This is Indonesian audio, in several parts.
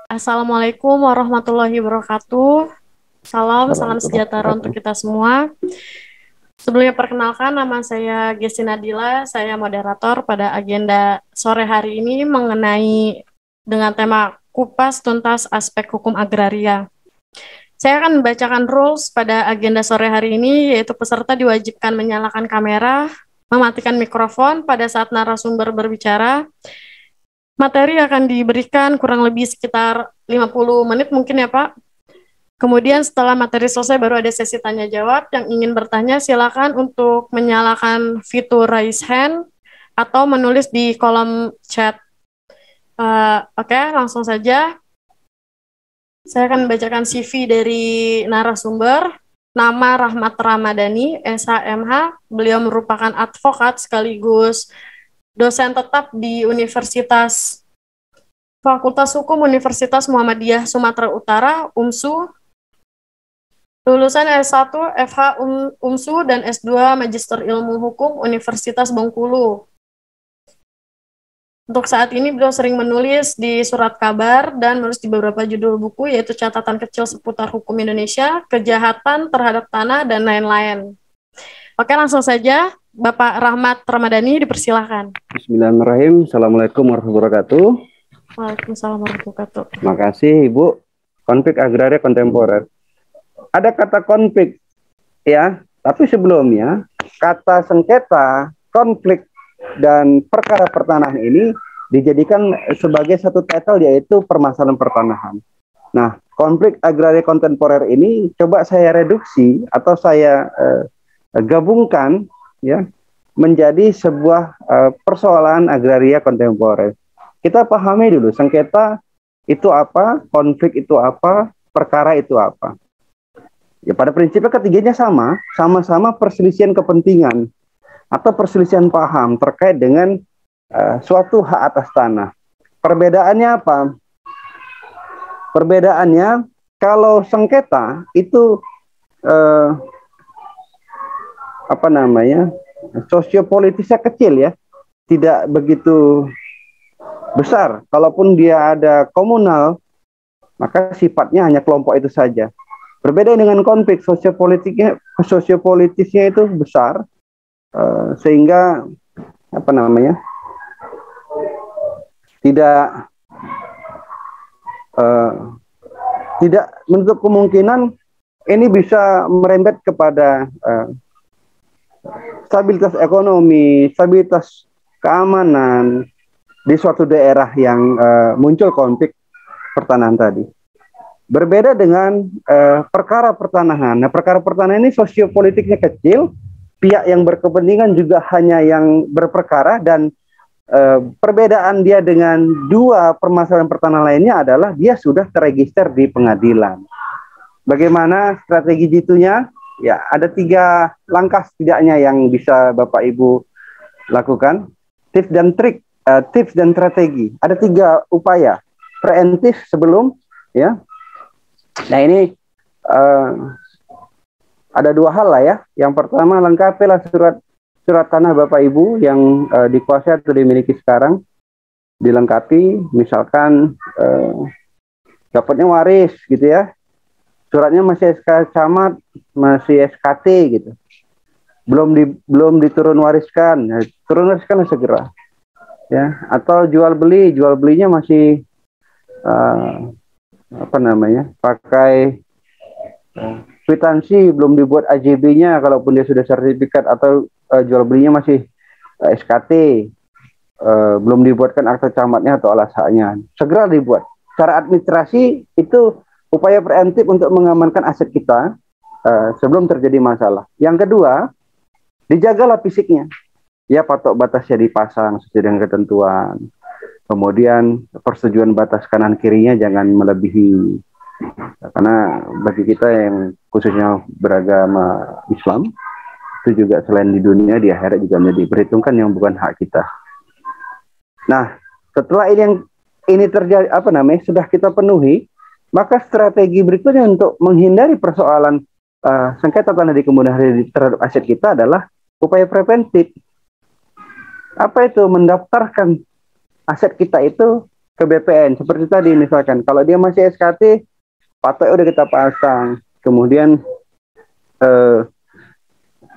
Assalamualaikum warahmatullahi wabarakatuh. Salam sejahtera untuk kita semua. Sebelumnya perkenalkan, nama saya Gesti Nadila, saya moderator pada agenda sore hari ini mengenai dengan tema kupas tuntas aspek hukum agraria. Saya akan membacakan rules pada agenda sore hari ini, yaitu peserta diwajibkan menyalakan kamera, mematikan mikrofon pada saat narasumber berbicara. Materi akan diberikan kurang lebih sekitar 50 menit mungkin ya Pak. Kemudian setelah materi selesai baru ada sesi tanya jawab. Yang ingin bertanya silakan untuk menyalakan fitur raise hand atau menulis di kolom chat. Oke, langsung saja. Saya akan membacakan CV dari narasumber. Nama Rahmat Ramadhani, SHMH. Beliau merupakan advokat sekaligus dosen tetap di Fakultas Hukum Universitas Muhammadiyah Sumatera Utara, UMSU. Lulusan S1 FH UMSU dan S2 Magister Ilmu Hukum Universitas Bengkulu. Untuk saat ini beliau sering menulis di surat kabar dan menulis di beberapa judul buku, yaitu catatan kecil seputar hukum Indonesia, kejahatan terhadap tanah, dan lain-lain. Oke, langsung saja Bapak Rahmat Ramadhani dipersilahkan. Bismillahirrahmanirrahim. Assalamualaikum warahmatullahi wabarakatuh. Waalaikumsalam warahmatullahi wabarakatuh. Terima kasih Ibu. Konflik agraria kontemporer. Ada kata konflik ya, tapi sebelumnya kata sengketa, konflik, dan perkara pertanahan ini dijadikan sebagai satu title, yaitu permasalahan pertanahan. Nah, konflik agraria kontemporer ini coba saya reduksi atau saya gabungkan ya menjadi sebuah persoalan agraria kontemporer. Kita pahami dulu sengketa itu apa, konflik itu apa, perkara itu apa. Ya, pada prinsipnya ketiganya sama-sama perselisihan kepentingan atau perselisihan paham terkait dengan suatu hak atas tanah. Perbedaannya apa? Perbedaannya kalau sengketa itu sosiopolitisnya kecil ya, tidak begitu besar. Kalaupun dia ada komunal, maka sifatnya hanya kelompok itu saja. Berbeda dengan konflik, sosiopolitisnya itu besar, sehingga tidak menutup kemungkinan ini bisa merembet kepada stabilitas ekonomi, stabilitas keamanan di suatu daerah yang muncul konflik pertanahan tadi. Berbeda dengan perkara pertanahan. Nah, perkara pertanahan ini sosiopolitiknya kecil, pihak yang berkepentingan juga hanya yang berperkara, dan perbedaan dia dengan dua permasalahan pertanahan lainnya adalah dia sudah terregister di pengadilan. Bagaimana strategi jitunya? Ya, ada 3 langkah setidaknya yang bisa Bapak Ibu lakukan. Tips dan strategi. Ada 3 upaya. Preventif sebelum, ya. Nah, ini ada 2 hal lah ya. Yang pertama, lengkapilah surat tanah Bapak Ibu yang dikuasai atau dimiliki sekarang. Dilengkapi, misalkan dapatnya waris gitu ya. Suratnya masih SK camat, masih SKT gitu. Belum diturun wariskan. Nah, turun wariskan segera. Ya, atau jual belinya masih pakai kwitansi, belum dibuat AJB-nya kalaupun dia sudah sertifikat, atau jual belinya masih SKT, belum dibuatkan akta camatnya atau alasanya, segera dibuat. Secara administrasi itu upaya preemptif untuk mengamankan aset kita sebelum terjadi masalah. Yang kedua, dijagalah fisiknya. Ya, patok batasnya dipasang sesuai dengan ketentuan. Kemudian persetujuan batas kanan kirinya jangan melebihi. Karena bagi kita yang khususnya beragama Islam, itu juga selain di dunia, di akhirat juga diperhitungkan yang bukan hak kita. Nah, setelah ini terjadi, sudah kita penuhi, maka strategi berikutnya untuk menghindari persoalan sengketa tanah di kemudian hari terhadap aset kita adalah upaya preventif. Apa itu? Mendaftarkan aset kita itu ke BPN. Seperti tadi misalkan, kalau dia masih SKT, patok udah kita pasang. Kemudian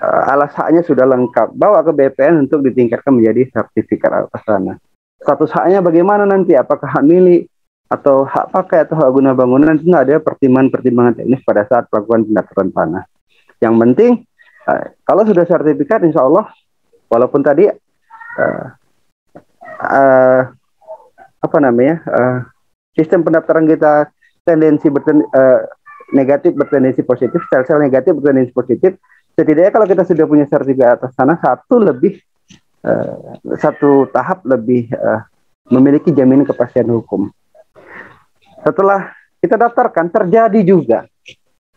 alas haknya sudah lengkap, bawa ke BPN untuk ditingkatkan menjadi sertifikat atas tanah. Status haknya bagaimana nanti? Apakah hak milik atau hak pakai atau hak guna bangunan? Itu ada pertimbangan-pertimbangan teknis pada saat melakukan pendaftaran tanah. Yang penting kalau sudah sertifikat, insya Allah, walaupun tadi sistem pendaftaran kita tendensi negatif bertendensi positif, sel-sel negatif bertendensi positif. Setidaknya kalau kita sudah punya sertifikat atas tanah, satu tahap lebih memiliki jaminan kepastian hukum. Setelah kita daftarkan, terjadi juga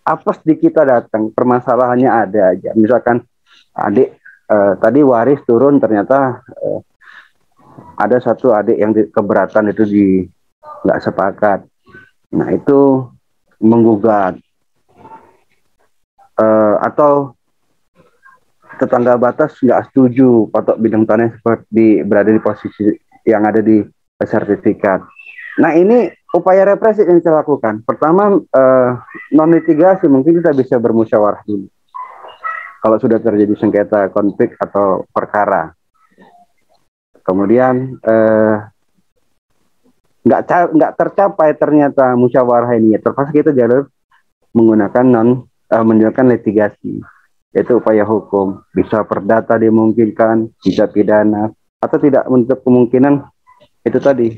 apes di kita datang, permasalahannya ada aja. Misalkan adik tadi waris turun, ternyata ada satu adik yang keberatan, itu nggak sepakat. Nah itu menggugat, atau tetangga batas nggak setuju patok bidang tanah seperti berada di posisi yang ada di sertifikat. Nah ini upaya represif yang kita lakukan. Pertama, non litigasi, mungkin kita bisa bermusyawarah dulu kalau sudah terjadi sengketa, konflik atau perkara. Kemudian nggak tercapai ternyata musyawarah ini, terpaksa kita jalur menggunakan litigasi, yaitu upaya hukum. Bisa perdata dimungkinkan, bisa pidana, atau tidak menutup kemungkinan itu tadi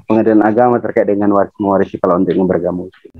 pengadilan agama terkait dengan waris mewarisi kalau untuk yang beragama Muslim.